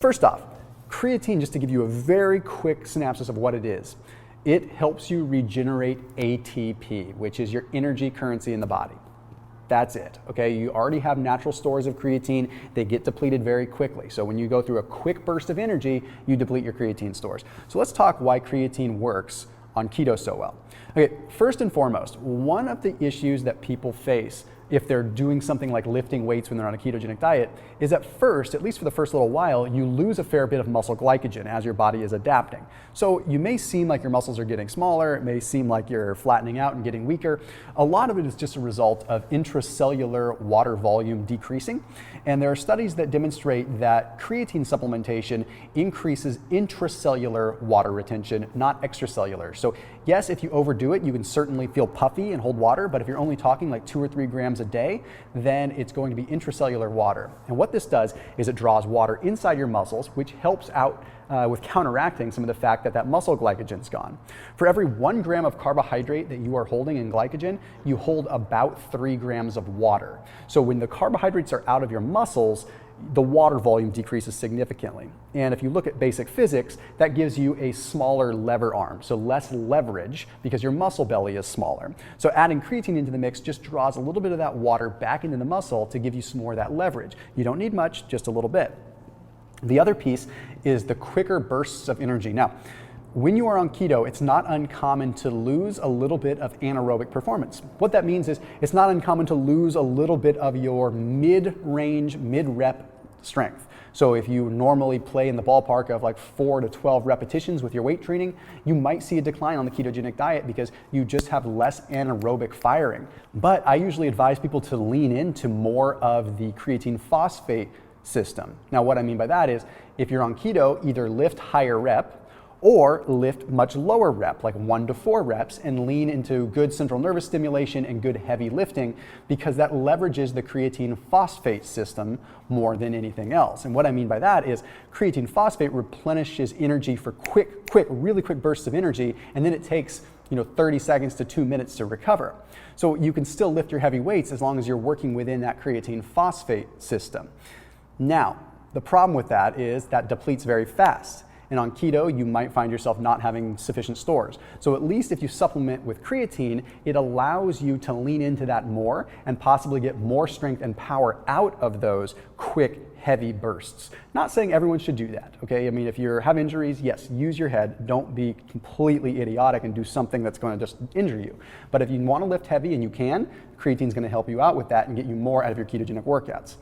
First off, creatine, just to give you a very quick synopsis of what it is, it helps you regenerate ATP, which is your energy currency in the body. That's it, okay? You already have natural stores of creatine. They get depleted very quickly. So when you go through a quick burst of energy, you deplete your creatine stores. So let's talk why creatine works on keto so well. Okay, first and foremost, one of the issues that people face if they're doing something like lifting weights when they're on a ketogenic diet is at first, at least for the first little while, you lose a fair bit of muscle glycogen as your body is adapting. So you may seem like your muscles are getting smaller, it may seem like you're flattening out and getting weaker. A lot of it is just a result of intracellular water volume decreasing. And there are studies that demonstrate that creatine supplementation increases intracellular water retention, not extracellular. So yes, if you overdo it, you can certainly feel puffy and hold water, but if you're only talking like 2 or 3 grams a day, then it's going to be intracellular water. And what this does is it draws water inside your muscles, which helps out with counteracting some of the fact that muscle glycogen's gone. For every 1 gram of carbohydrate that you are holding in glycogen, you hold about 3 grams of water. So when the carbohydrates are out of your muscles, the water volume decreases significantly. And if you look at basic physics, that gives you a smaller lever arm, so less leverage because your muscle belly is smaller. So adding creatine into the mix just draws a little bit of that water back into the muscle to give you some more of that leverage. You don't need much, just a little bit. The other piece is the quicker bursts of energy. Now, when you are on keto, it's not uncommon to lose a little bit of anaerobic performance. What that means is it's not uncommon to lose a little bit of your mid-range, mid-rep strength. So if you normally play in the ballpark of like 4 to 12 repetitions with your weight training, you might see a decline on the ketogenic diet because you just have less anaerobic firing. But I usually advise people to lean into more of the creatine phosphate system. Now what I mean by that is if you're on keto, either lift higher rep or lift much lower rep, like 1 to 4 reps, and lean into good central nervous stimulation and good heavy lifting because that leverages the creatine phosphate system more than anything else. And what I mean by that is creatine phosphate replenishes energy for really quick bursts of energy, and then it takes 30 seconds to 2 minutes to recover. So you can still lift your heavy weights as long as you're working within that creatine phosphate system. Now, the problem with that is that depletes very fast. And on keto, you might find yourself not having sufficient stores. So at least if you supplement with creatine, it allows you to lean into that more and possibly get more strength and power out of those quick, heavy bursts. Not saying everyone should do that, okay? I mean, if you have injuries, yes, use your head. Don't be completely idiotic and do something that's going to just injure you. But if you want to lift heavy and you can, creatine's going to help you out with that and get you more out of your ketogenic workouts.